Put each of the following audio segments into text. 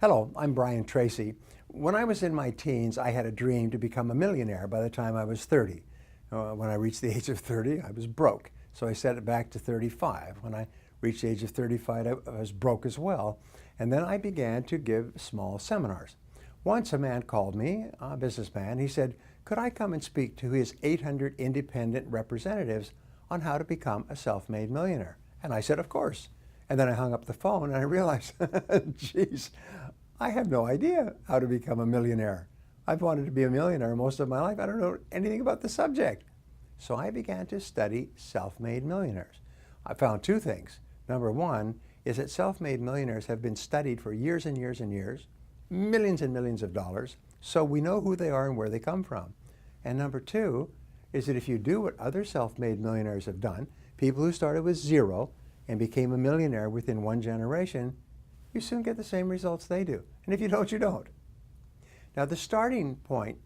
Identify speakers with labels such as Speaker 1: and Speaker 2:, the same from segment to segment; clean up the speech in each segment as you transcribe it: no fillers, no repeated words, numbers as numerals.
Speaker 1: Hello, I'm Brian Tracy. When I was in my teens, I had a dream to become a millionaire by the time I was 30. When I reached the age of 30, I was broke. So I set it back to 35. When I reached the age of 35, I was broke as well. And then I began to give small seminars. Once a man called me, a businessman. He said, could I come and speak to his 800 independent representatives on how to become a self-made millionaire? And I said, of course. And then I hung up the phone and I realized, geez, I have no idea how to become a millionaire. I've wanted to be a millionaire most of my life. I don't know anything about the subject. So I began to study self-made millionaires. I found two things. Number one is that self-made millionaires have been studied for years and years and years, millions and millions of dollars, so we know who they are and where they come from. And number two is that if you do what other self-made millionaires have done, people who started with zero and became a millionaire within one generation, you soon get the same results they do. And if you don't, you don't. Now, the starting point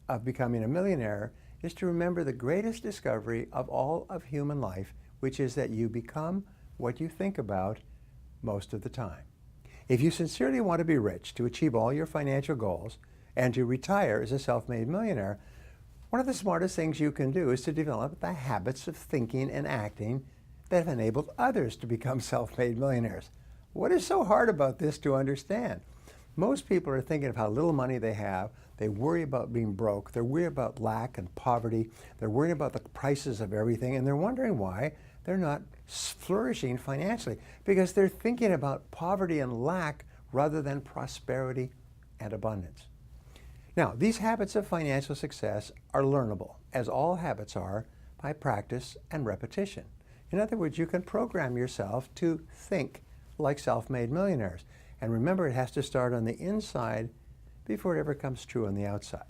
Speaker 1: of becoming a millionaire is to remember the greatest discovery of all of human life, which is that you become what you think about most of the time. If you sincerely want to be rich, to achieve all your financial goals, and to retire as a self-made millionaire, one of the smartest things you can do is to develop the habits of thinking and acting that have enabled others to become self-made millionaires. What is so hard about this to understand? Most people are thinking of how little money they have. They worry about being broke. They're worried about lack and poverty. They're worried about the prices of everything, and they're wondering why they're not flourishing financially, because they're thinking about poverty and lack rather than prosperity and abundance. Now, these habits of financial success are learnable, as all habits are, by practice and repetition. In other words, you can program yourself to think like self-made millionaires. And remember, it has to start on the inside before it ever comes true on the outside.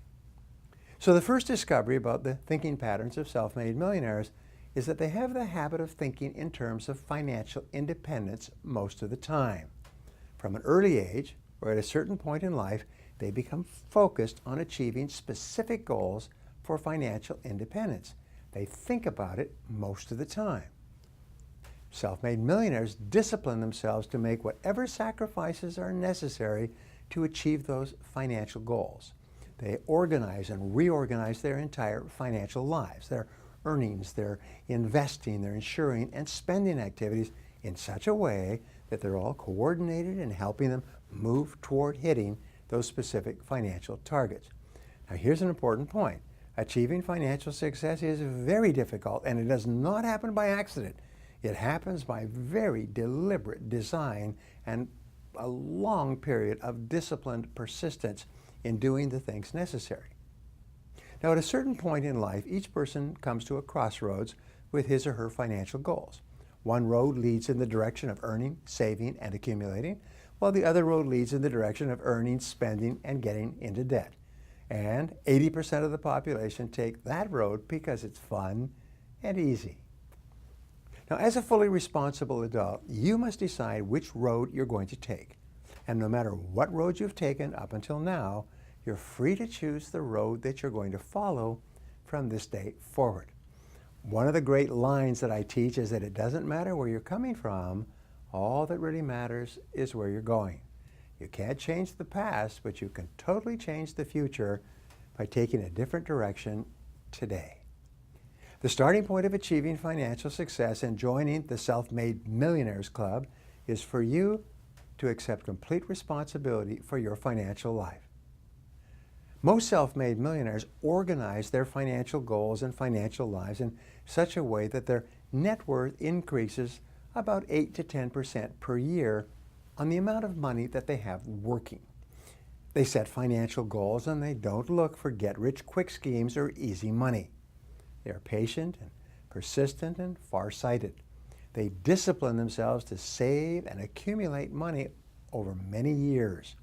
Speaker 1: So the first discovery about the thinking patterns of self-made millionaires is that they have the habit of thinking in terms of financial independence most of the time. From an early age, or at a certain point in life, they become focused on achieving specific goals for financial independence. They think about it most of the time. Self-made millionaires discipline themselves to make whatever sacrifices are necessary to achieve those financial goals. They organize and reorganize their entire financial lives, their earnings, their investing, their insuring and spending activities in such a way that they're all coordinated and helping them move toward hitting those specific financial targets. Now, here's an important point. Achieving financial success is very difficult, and it does not happen by accident. It happens by very deliberate design and a long period of disciplined persistence in doing the things necessary. Now, at a certain point in life, each person comes to a crossroads with his or her financial goals. One road leads in the direction of earning, saving, and accumulating, while the other road leads in the direction of earning, spending, and getting into debt. And 80% of the population take that road because it's fun and easy. Now, as a fully responsible adult, you must decide which road you're going to take. And no matter what road you've taken up until now, you're free to choose the road that you're going to follow from this day forward. One of the great lines that I teach is that it doesn't matter where you're coming from, all that really matters is where you're going. You can't change the past, but you can totally change the future by taking a different direction today. The starting point of achieving financial success and joining the Self-Made Millionaires Club is for you to accept complete responsibility for your financial life. Most self-made millionaires organize their financial goals and financial lives in such a way that their net worth increases about 8 to 10% per year on the amount of money that they have working. They set financial goals and they don't look for get-rich-quick schemes or easy money. They are patient and persistent and far-sighted. They discipline themselves to save and accumulate money over many years.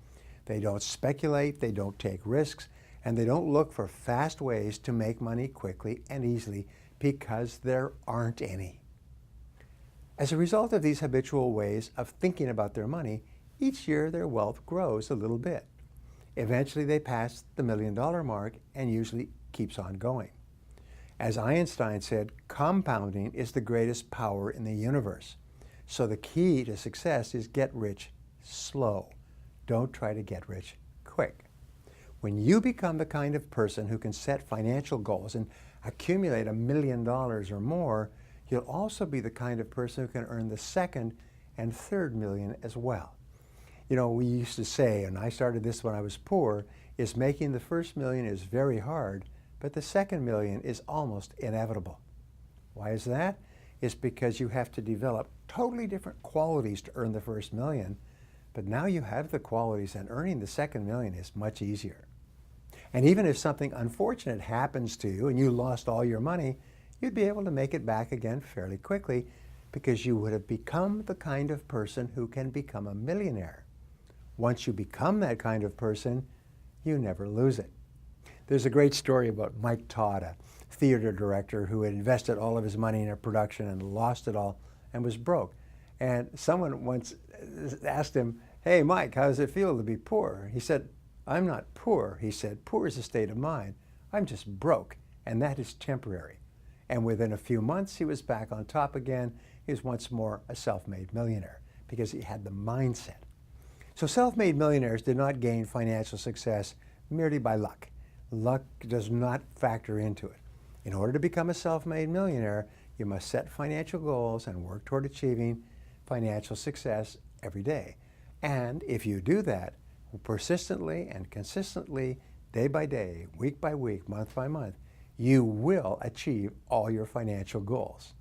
Speaker 1: They don't speculate, they don't take risks, and they don't look for fast ways to make money quickly and easily because there aren't any. As a result of these habitual ways of thinking about their money, each year their wealth grows a little bit. Eventually they pass the $1 million mark and usually keeps on going. As Einstein said, compounding is the greatest power in the universe. So the key to success is get rich slow. don't try to get rich quick. When you become the kind of person who can set financial goals and accumulate $1 million or more, you'll also be the kind of person who can earn the second and third million as well. You know, we used to say, and I started this when I was poor, is making the first million is very hard, but the second million is almost inevitable. Why is that? It's because you have to develop totally different qualities to earn the first million, but now you have the qualities and earning the second million is much easier. And even if something unfortunate happens to you and you lost all your money, you'd be able to make it back again fairly quickly because you would have become the kind of person who can become a millionaire. Once you become that kind of person, you never lose it. There's a great story about Mike Todd, a theater director who had invested all of his money in a production and lost it all and was broke. And someone once asked him, "Hey, Mike, how does it feel to be poor?" He said, "I'm not poor," he said. "Poor is a state of mind. I'm just broke, and that is temporary." And within a few months, he was back on top again. He was once more a self-made millionaire because he had the mindset. So self-made millionaires did not gain financial success merely by luck. Luck does not factor into it. In order to become a self-made millionaire, you must set financial goals and work toward achieving financial success every day. And if you do that persistently and consistently, day by day, week by week, month by month, you will achieve all your financial goals.